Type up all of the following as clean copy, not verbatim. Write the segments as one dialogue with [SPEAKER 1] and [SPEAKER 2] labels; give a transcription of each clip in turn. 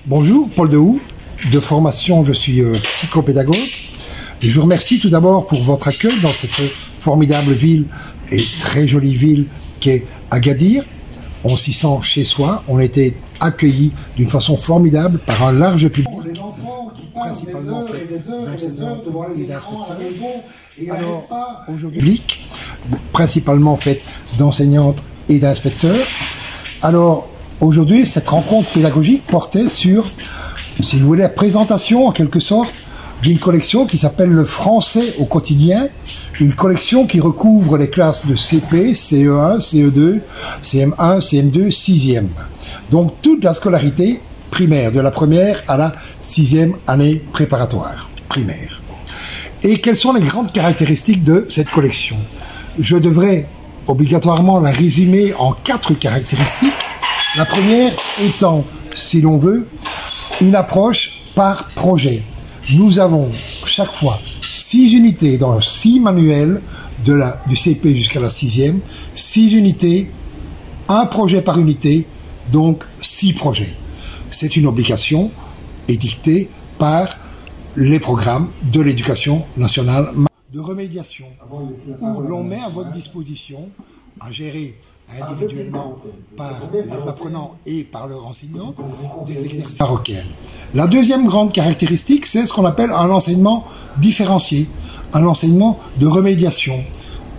[SPEAKER 1] Bonjour, Paul Dehoux. De formation, je suis psychopédagogue. Et je vous remercie tout d'abord pour votre accueil dans cette formidable ville et très jolie ville qu'est Agadir. On s'y sent chez soi. On a été accueillis d'une façon formidable par un large public.
[SPEAKER 2] Les enfants qui passent des heures et des heures et des heures devant les écrans à la maison et n'arrêtent pas.
[SPEAKER 1] Aujourd'hui, principalement faite d'enseignantes et d'inspecteurs. Alors, aujourd'hui, cette rencontre pédagogique portait sur, si vous voulez, la présentation en quelque sorte d'une collection qui s'appelle le français au quotidien, une collection qui recouvre les classes de CP, CE1, CE2, CM1, CM2, 6e. Donc toute la scolarité primaire, de la première à la 6e année préparatoire primaire. Et quelles sont les grandes caractéristiques de cette collection? Je devrais obligatoirement la résumer en 4 caractéristiques. La première étant, si l'on veut, une approche par projet. Nous avons chaque fois 6 unités dans 6 manuels du CP jusqu'à la 6e, 6 unités, un projet par unité, donc 6 projets. C'est une obligation édictée par les programmes de l'éducation nationale de remédiation, où l'on met à votre disposition à gérer individuellement par les apprenants et par leurs enseignants des exercices marocains. La deuxième grande caractéristique, c'est ce qu'on appelle un enseignement différencié, un enseignement de remédiation,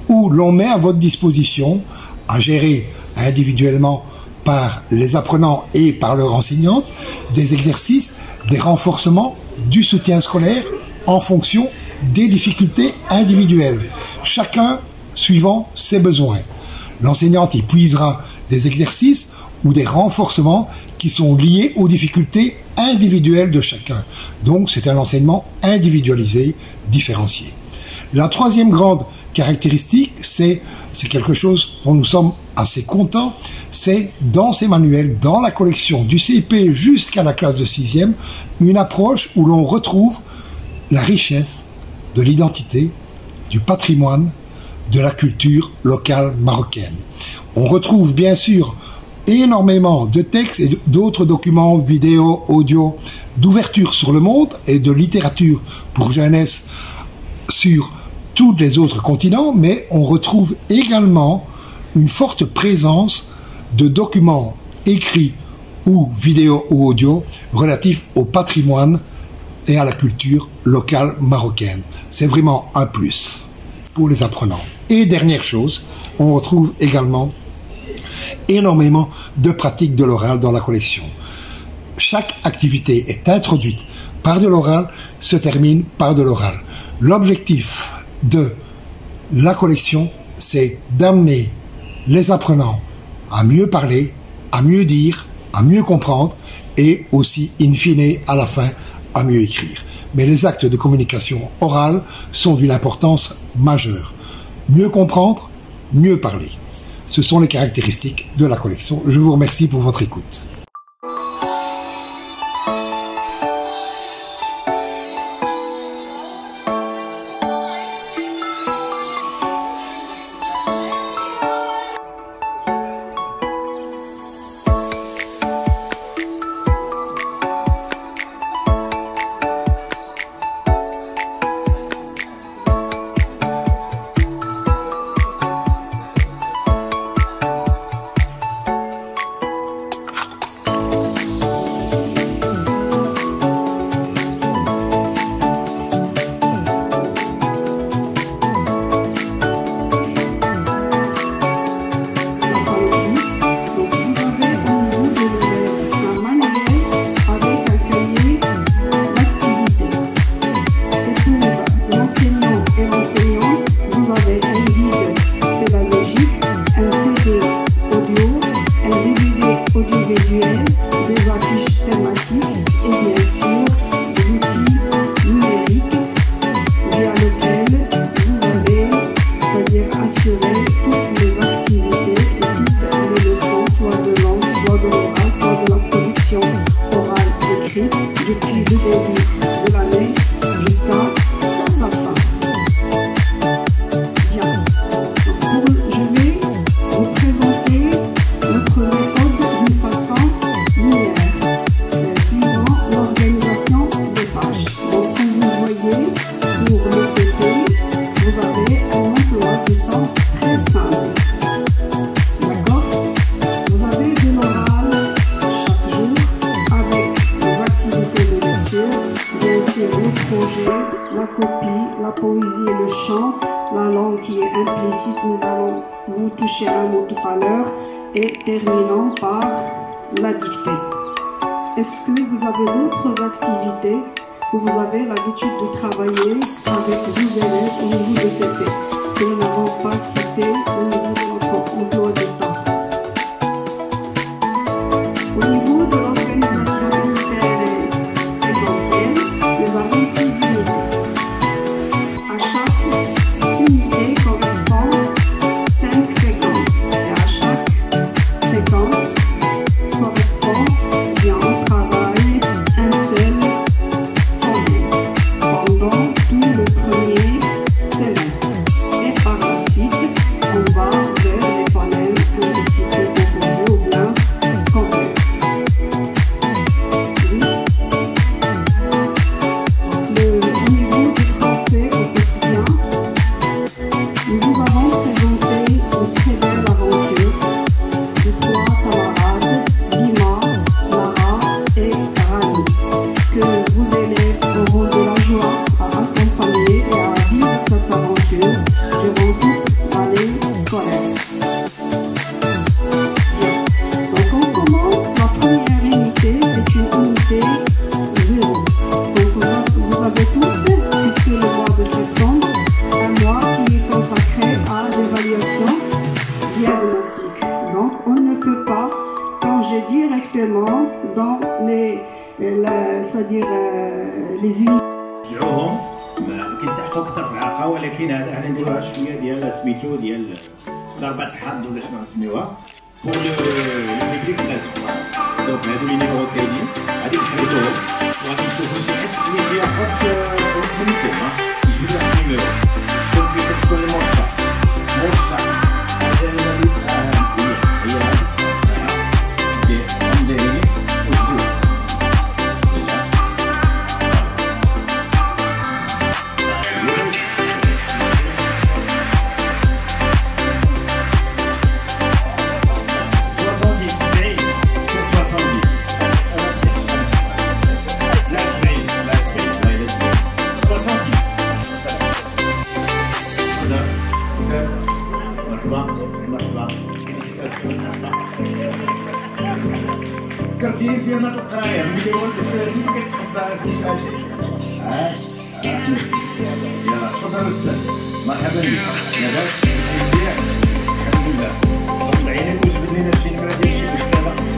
[SPEAKER 1] où l'on met à votre disposition à gérer individuellement par les apprenants et par leurs enseignants des exercices, des renforcements du soutien scolaire en fonction des difficultés individuelles, chacun suivant ses besoins. L'enseignante y puisera des exercices ou des renforcements qui sont liés aux difficultés individuelles de chacun. Donc c'est un enseignement individualisé, différencié. La troisième grande caractéristique, c'est quelque chose dont nous sommes assez contents, c'est dans ces manuels, dans la collection du CP jusqu'à la classe de 6e, une approche où l'on retrouve la richesse de l'identité, du patrimoine, de la culture locale marocaine. On retrouve bien sûr énormément de textes et d'autres documents, vidéos, audio, d'ouverture sur le monde et de littérature pour jeunesse sur tous les autres continents, mais on retrouve également une forte présence de documents écrits ou vidéo ou audio relatifs au patrimoine et à la culture locale marocaine. C'est vraiment un plus pour les apprenants. Et dernière chose, on retrouve également énormément de pratiques de l'oral dans la collection. Chaque activité est introduite par de l'oral, se termine par de l'oral. L'objectif de la collection, c'est d'amener les apprenants à mieux parler, à mieux dire, à mieux comprendre et aussi, in fine, à la fin, à mieux écrire. Mais les actes de communication orale sont d'une importance majeure. Mieux comprendre, mieux parler. Ce sont les caractéristiques de la collection. Je vous remercie pour votre écoute.
[SPEAKER 3] poésie et le chant, la langue qui est implicite, nous allons vous toucher un mot tout à l'heure, et terminons par la dictée. Est-ce que vous avez d'autres activités que vous avez l'habitude de travailler avec vos élèves au niveau de CP, que nous n'avons pas cité au niveau de notre emploi du temps? Au niveau de l'organisation unitaire et séquentielle, nous avons 6 unités. À chaque unité correspond 5 séquences. Et à chaque séquence correspond bien au travail un seul phonème pendant tout le premier semestre. Et par la suite, on va vers les phonèmes un petit peu composés ou bien complexes. Au niveau du français au quotidien, nous vous avons présenté une très belle aventure de 3 camarades, Lima, Lara et Rani, que vos élèves auront de la joie à accompagner et à vivre cette aventure durant toute l'année scolaire. Bien. Donc on commence la première unité, c'est une unité 0. Donc vous avez tout fait puisque le mois de septembre, un mois qui est consacré à l'évaluation diagnostique. Donc on ne peut pas plonger directement dans c'est-à-dire les unités.
[SPEAKER 4] شجعوهم كيستحقوا اكثر في العلاقه، ولكن هذا نديروها شويه ديال سميتو ديال ضربات حظ ولا شنو نسميوها والبيبليك لازم. دونك هادو اللي نيميرو كاينين غادي نحركوهم وغادي نشوفوا شي حد اللي تياخذ منكم يجبد واحد النيميرو شوف فين كتكون الموشا هذا اللي غادي هي هادي نديري وجدوها. فكرتيني في يوم القرايه ملي هو الاستاذ ما كتخباش واش هادشي. يلا تفضل استاذ، مرحبا بك. لاباس مزيان الحمد لله. غمض عينيك وجبد لنا شي نمره ديال شي استاذه.